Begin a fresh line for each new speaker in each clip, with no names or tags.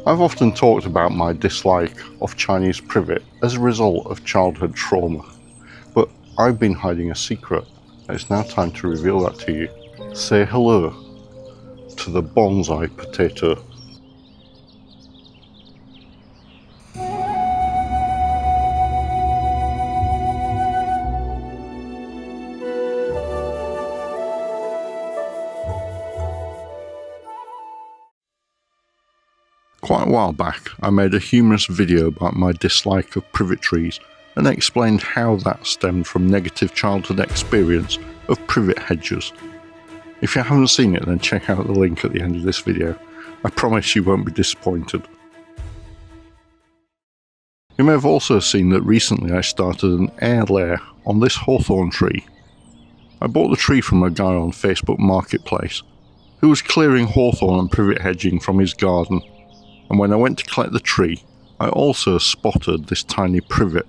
I've often talked about my dislike of Chinese privet as a result of childhood trauma, but I've been hiding a secret, and it's now time to reveal that to you. Say hello to the bonsai potato. Quite a while back, I made a humorous video about my dislike of privet trees and explained how that stemmed from negative childhood experience of privet hedges. If you haven't seen it, then check out the link at the end of this video. I promise you won't be disappointed. You may have also seen that recently I started an air layer on this hawthorn tree. I bought the tree from a guy on Facebook Marketplace who was clearing hawthorn and privet hedging from his garden, and when I went to collect the tree, I also spotted this tiny privet.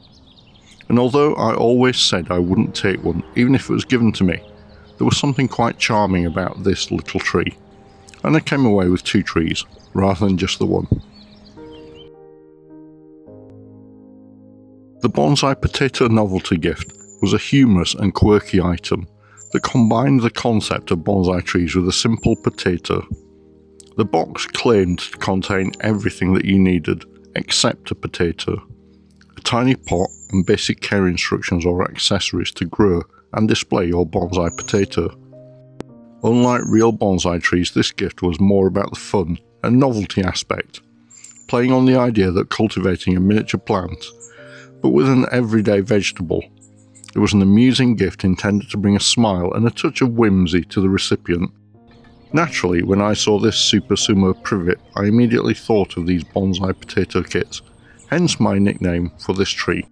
And although I always said I wouldn't take one, even if it was given to me, there was something quite charming about this little tree, and I came away with 2 trees, rather than just the one. The bonsai potato novelty gift was a humorous and quirky item that combined the concept of bonsai trees with a simple potato. The box claimed to contain everything that you needed, except a potato, a tiny pot and basic care instructions or accessories to grow and display your bonsai potato. Unlike real bonsai trees, this gift was more about the fun and novelty aspect, playing on the idea that cultivating a miniature plant, but with an everyday vegetable, it was an amusing gift intended to bring a smile and a touch of whimsy to the recipient. Naturally, when I saw this Super Sumo privet, I immediately thought of these bonsai potato kits, hence my nickname for this tree.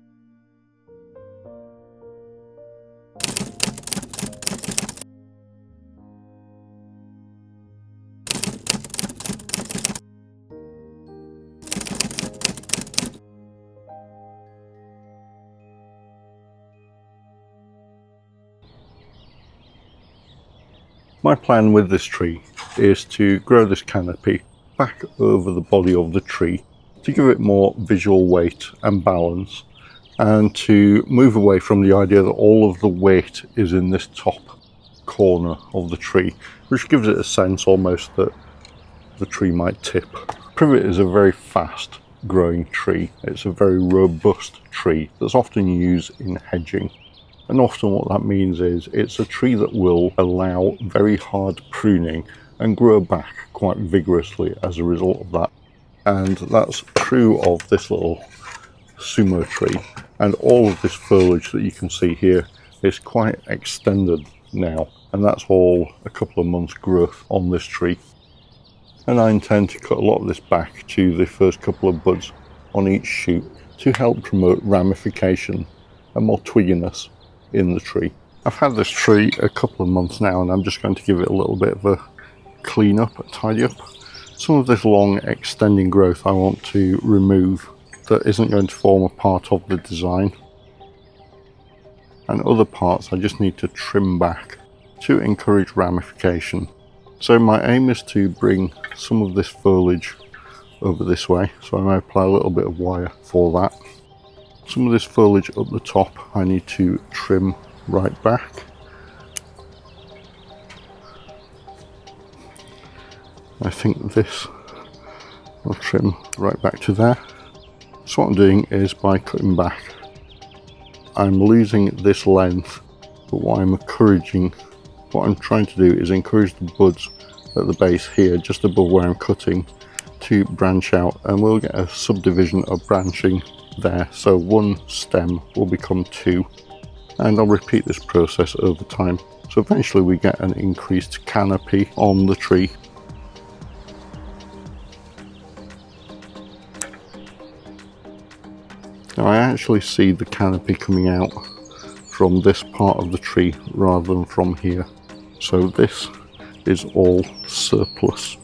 My plan with this tree is to grow this canopy back over the body of the tree to give it more visual weight and balance, and to move away from the idea that all of the weight is in this top corner of the tree, which gives it a sense almost that the tree might tip. Privet is a very fast growing tree. It's a very robust tree that's often used in hedging. And often what that means is it's a tree that will allow very hard pruning and grow back quite vigorously as a result of that. And that's true of this little sumo tree. And all of this foliage that you can see here is quite extended now. And that's all a couple of months growth on this tree. And I intend to cut a lot of this back to the first couple of buds on each shoot to help promote ramification and more twigginess in the tree. I've had this tree a couple of months now, and I'm just going to give it a little bit of a clean up, a tidy up. Some of this long extending growth I want to remove that isn't going to form a part of the design, and other parts I just need to trim back to encourage ramification. So my aim is to bring some of this foliage over this way, so I may apply a little bit of wire for that. Some of this foliage up the top I need to trim right back. I think this will trim right back to there. So what I'm doing is, by cutting back, I'm losing this length, but what I'm trying to do is encourage the buds at the base here, just above where I'm cutting, to branch out, and we'll get a subdivision of branching there. So one stem will become 2, and I'll repeat this process over time. So eventually we get an increased canopy on the tree. Now I actually see the canopy coming out from this part of the tree rather than from here. So this is all surplus.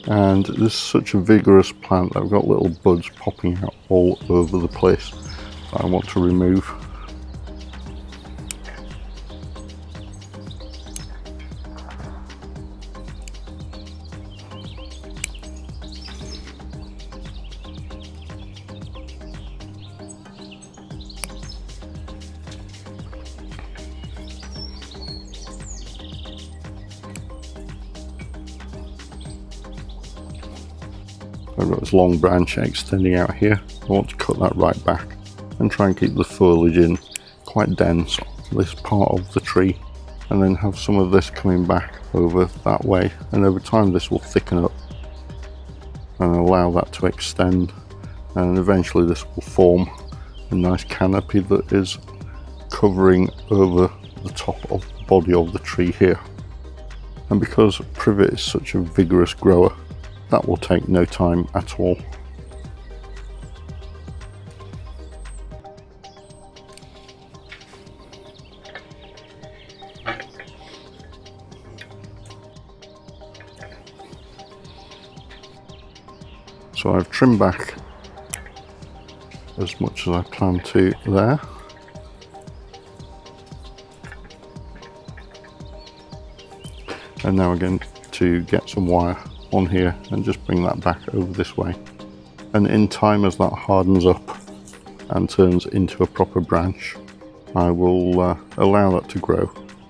And this is such a vigorous plant that I've got little buds popping out all over the place that I want to remove. I've got this long branch extending out here. I want to cut that right back and try and keep the foliage in quite dense on this part of the tree, and then have some of this coming back over that way, and over time this will thicken up and allow that to extend, and eventually this will form a nice canopy that is covering over the top of the body of the tree here. And because privet is such a vigorous grower, that will take no time at all. So I've trimmed back as much as I plan to there. And now we're going to get some wire on here and just bring that back over this way. And in time, as that hardens up and turns into a proper branch, I will allow that to grow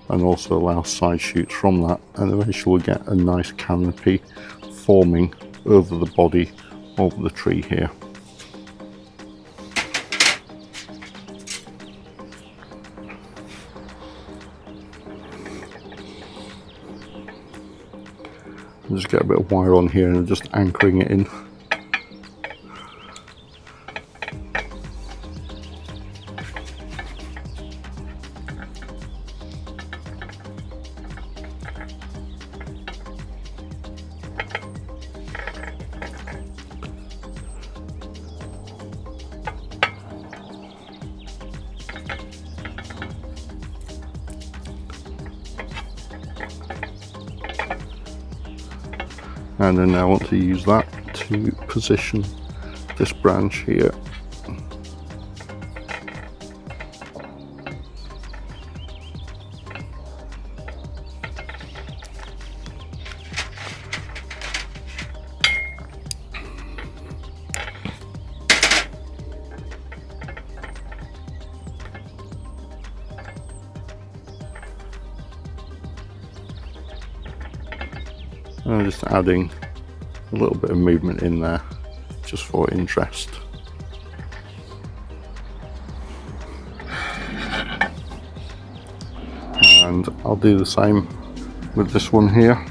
and also allow side shoots from that, and eventually we'll get a nice canopy forming over the body of the tree here. Just get a bit of wire on here and just anchoring it in. And then I want to use that to position this branch here. And I'm just adding a little bit of movement in there just for interest. And I'll do the same with this one here.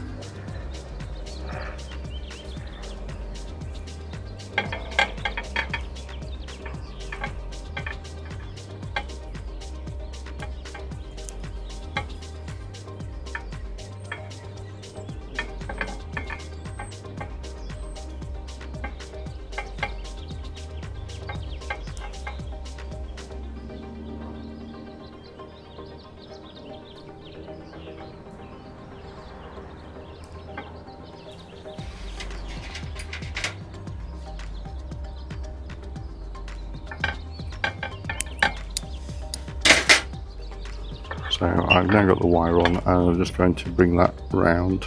So I've now got the wire on, and I'm just going to bring that round.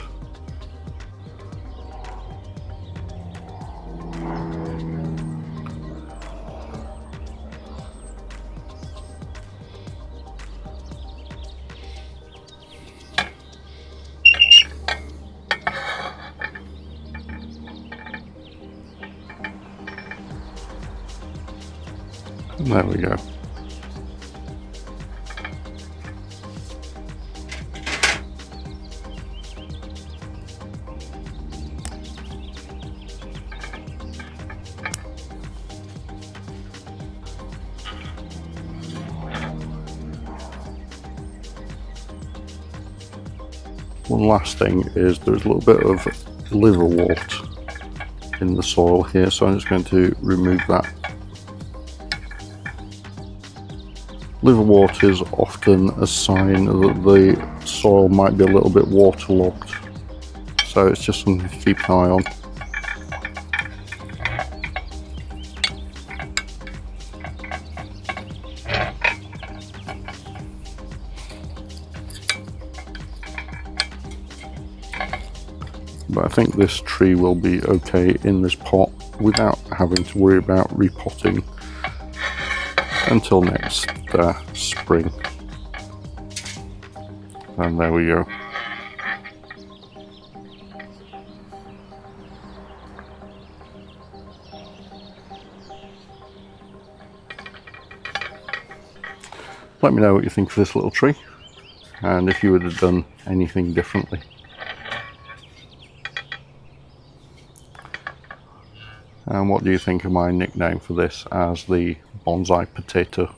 And there we go. One last thing is there's a little bit of liverwort in the soil here, so I'm just going to remove that. Liverwort is often a sign that the soil might be a little bit waterlogged, so it's just something to keep an eye on. but I think this tree will be okay in this pot without having to worry about repotting until next spring. And there we go. Let me know what you think of this little tree and if you would have done anything differently. And what do you think of my nickname for this as the bonsai potato?